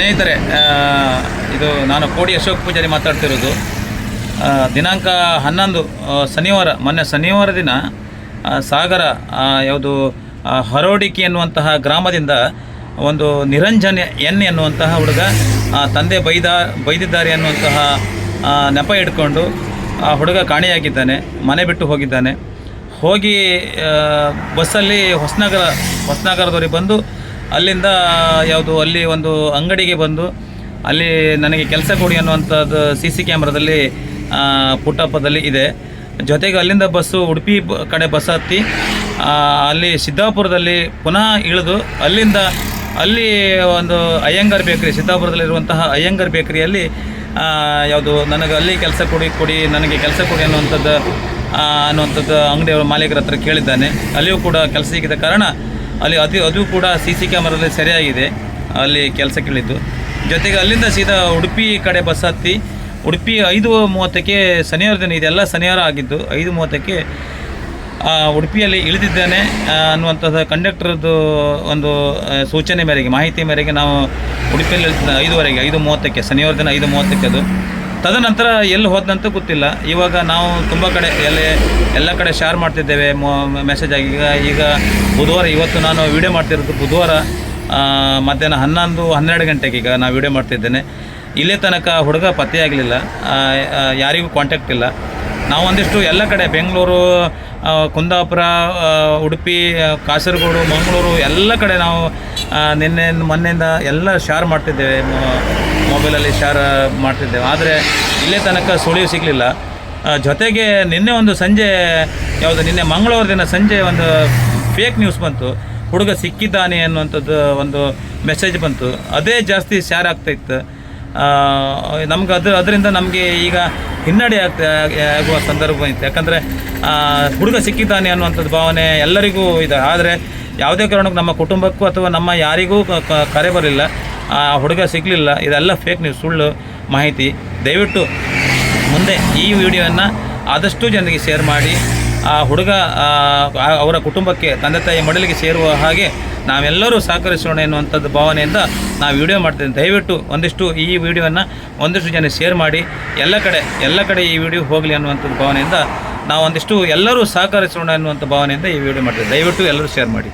ಸ್ನೇಹಿತರೆ, ಇದು ನಾನು ಕೋಡಿ ಅಶೋಕ್ ಪೂಜಾರಿ ಮಾತಾಡ್ತಿರೋದು. ದಿನಾಂಕ 11 ಶನಿವಾರ, ಮೊನ್ನೆ ಶನಿವಾರ ದಿನ ಸಾಗರ ಯಾವುದು ಹರೋಡಿಕಿ ಎನ್ನುವಂತಹ ಗ್ರಾಮದಿಂದ ಒಂದು ನಿರಂಜನ್ ಎನ್ ಎನ್ನುವಂತಹ ಹುಡುಗ ತಂದೆ ಬೈದಿದ್ದಾರೆ ಅನ್ನುವಂತಹ ನೆಪ ಇಟ್ಕೊಂಡು ಆ ಹುಡುಗ ಕಾಣೆಯಾಗಿದ್ದಾನೆ. ಮನೆ ಬಿಟ್ಟು ಹೋಗಿದ್ದಾನೆ. ಹೋಗಿ ಬಸ್ಸಲ್ಲಿ ಹೊಸನಗರದವರಿಗೆ ಬಂದು ಅಲ್ಲಿಂದ ಅಲ್ಲಿ ಒಂದು ಅಂಗಡಿಗೆ ಬಂದು ಅಲ್ಲಿ ನನಗೆ ಕೆಲಸ ಕೊಡಿ ಅನ್ನುವಂಥದ್ದು CC ಕ್ಯಾಮ್ರಾದಲ್ಲಿ ಪುಟ್ಟಪ್ಪದಲ್ಲಿ ಇದೆ. ಜೊತೆಗೆ ಅಲ್ಲಿಂದ ಬಸ್ಸು ಉಡುಪಿ ಕಡೆ ಬಸ್ ಹತ್ತಿ ಅಲ್ಲಿ ಸಿದ್ದಾಪುರದಲ್ಲಿ ಪುನಃ ಇಳಿದು ಅಲ್ಲಿ ಒಂದು ಅಯ್ಯಂಗಾರ್ ಬೇಕ್ರಿ, ಸಿದ್ದಾಪುರದಲ್ಲಿರುವಂತಹ ಅಯ್ಯಂಗಾರ್ ಬೇಕ್ರಿಯಲ್ಲಿ ನನಗೆ ಅಲ್ಲಿ ಕೆಲಸ ಕೊಡಿ ನನಗೆ ಕೆಲಸ ಕೊಡಿ ಅನ್ನುವಂಥದ್ದು ಅಂಗಡಿಯವರ ಮಾಲೀಕರ ಹತ್ರ ಕೇಳಿದ್ದಾನೆ. ಅಲ್ಲಿಯೂ ಕೂಡ ಕೆಲಸ ಸಿಕ್ಕಿದ ಕಾರಣ ಅದು ಕೂಡ CC ಕ್ಯಾಮ್ರಾದಲ್ಲಿ ಸರಿಯಾಗಿದೆ ಅಲ್ಲಿ ಕೆಲಸ ಕೇಳಿದ್ದು. ಜೊತೆಗೆ ಅಲ್ಲಿಂದ ಸೀದಾ ಉಡುಪಿ ಕಡೆ ಬಸ್ ಹತ್ತಿ ಉಡುಪಿ 5:30ಕ್ಕೆ ಶನಿವಾರ ದಿನ, ಇದೆಲ್ಲ ಶನಿವಾರ ಆಗಿದ್ದು, 5:30ಕ್ಕೆ ಉಡುಪಿಯಲ್ಲಿ ಇಳಿದಿದ್ದಾನೆ ಅನ್ನುವಂಥದ್ದು ಕಂಡಕ್ಟರ್ದು ಒಂದು ಸೂಚನೆ ಮೇರೆಗೆ, ಮಾಹಿತಿ ಮೇರೆಗೆ ನಾವು ಉಡುಪಿಯಲ್ಲಿ ಇಳಿತಿದ್ದ 5:30ಕ್ಕೆ ಶನಿವಾರ ದಿನ 5:30ಕ್ಕೆ. ಅದು ತದನಂತರ ಎಲ್ಲಿ ಹೋದಂತ ಗೊತ್ತಿಲ್ಲ. ಇವಾಗ ನಾವು ತುಂಬ ಕಡೆ ಎಲ್ಲ ಕಡೆ ಶೇರ್ ಮಾಡ್ತಿದ್ದೇವೆ ಮೆಸೇಜ್ ಆಗಿ. ಈಗ ಬುಧವಾರ, ಇವತ್ತು ನಾನು ವೀಡಿಯೋ ಮಾಡ್ತಿರೋದು ಬುಧವಾರ ಮಧ್ಯಾಹ್ನ 11-12 ಗಂಟೆಗೆ ಈಗ ನಾನು ವೀಡಿಯೋ ಮಾಡ್ತಿದ್ದೇನೆ. ಇಲ್ಲೇ ತನಕ ಹುಡುಗ ಪತ್ತೆಯಾಗಲಿಲ್ಲ, ಯಾರಿಗೂ ಕಾಂಟ್ಯಾಕ್ಟ್ ಇಲ್ಲ. ನಾವು ಒಂದಿಷ್ಟು ಎಲ್ಲ ಕಡೆ ಬೆಂಗಳೂರು, ಕುಂದಾಪುರ, ಉಡುಪಿ, ಕಾಸರಗೋಡು, ಮಂಗಳೂರು ಎಲ್ಲ ಕಡೆ ನಾವು ಮೊನ್ನೆಯಿಂದ ಎಲ್ಲ ಶೇರ್ ಮಾಡ್ತಿದ್ದೇವೆ, ಮೊಬೈಲಲ್ಲಿ ಶೇರ್ ಮಾಡ್ತಿದ್ದೇವೆ. ಆದರೆ ಇಲ್ಲೇ ತನಕ ಸುಳಿವು ಸಿಗಲಿಲ್ಲ. ಜೊತೆಗೆ ನಿನ್ನೆ ಒಂದು ಸಂಜೆ ನಿನ್ನೆ ಮಂಗಳವಾರ ದಿನ ಸಂಜೆ ಒಂದು ಫೇಕ್ ನ್ಯೂಸ್ ಬಂತು, ಹುಡುಗ ಸಿಕ್ಕಿದ್ದಾನೆ ಅನ್ನುವಂಥದ್ದು ಒಂದು ಮೆಸೇಜ್ ಬಂತು. ಅದೇ ಜಾಸ್ತಿ ಶೇರ್ ಆಗ್ತಾಯಿತ್ತು. ನಮ್ಗೆ ಅದರಿಂದ ನಮಗೆ ಈಗ ಹಿನ್ನಡೆ ಆಗುವ ಸಂದರ್ಭ ಇತ್ತು. ಯಾಕಂದರೆ ಹುಡುಗ ಸಿಕ್ಕಿದ್ದಾನೆ ಅನ್ನುವಂಥದ್ದು ಭಾವನೆ ಎಲ್ಲರಿಗೂ ಇದೆ. ಆದರೆ ಯಾವುದೇ ಕಾರಣಕ್ಕೂ ನಮ್ಮ ಕುಟುಂಬಕ್ಕೂ ಅಥವಾ ನಮ್ಮ ಯಾರಿಗೂ ಕರೆ ಬರಲಿಲ್ಲ, ಹುಡುಗ ಸಿಗಲಿಲ್ಲ. ಇದೆಲ್ಲ ಫೇಕ್ ನ್ಯೂಸ್, ಸುಳ್ಳು ಮಾಹಿತಿ. ದಯವಿಟ್ಟು ಮುಂದೆ ಈ ವಿಡಿಯೋವನ್ನು ಆದಷ್ಟು ಜನರಿಗೆ ಶೇರ್ ಮಾಡಿ, ಆ ಹುಡುಗ ಅವರ ಕುಟುಂಬಕ್ಕೆ, ತಂದೆ ತಾಯಿ ಮಡಲಿಗೆ ಸೇರುವ ಹಾಗೆ ನಾವೆಲ್ಲರೂ ಸಹಕರಿಸೋಣ ಎನ್ನುವಂಥದ್ದು ಭಾವನೆಯಿಂದ ನಾವು ವಿಡಿಯೋ ಮಾಡ್ತಿದ್ದೇವೆ. ದಯವಿಟ್ಟು ಈ ವಿಡಿಯೋವನ್ನು ಒಂದಿಷ್ಟು ಜನ ಶೇರ್ ಮಾಡಿ, ಎಲ್ಲ ಕಡೆ ಈ ವಿಡಿಯೋ ಹೋಗಲಿ ಅನ್ನುವಂಥದ್ದು ಭಾವನೆಯಿಂದ ನಾವು ಎಲ್ಲರೂ ಸಹಕರಿಸೋಣ ಎನ್ನುವಂಥ ಭಾವನೆಯಿಂದ ಈ ವಿಡಿಯೋ ಮಾಡ್ತಿದ್ದೇವೆ. ದಯವಿಟ್ಟು ಎಲ್ಲರೂ ಶೇರ್ ಮಾಡಿ.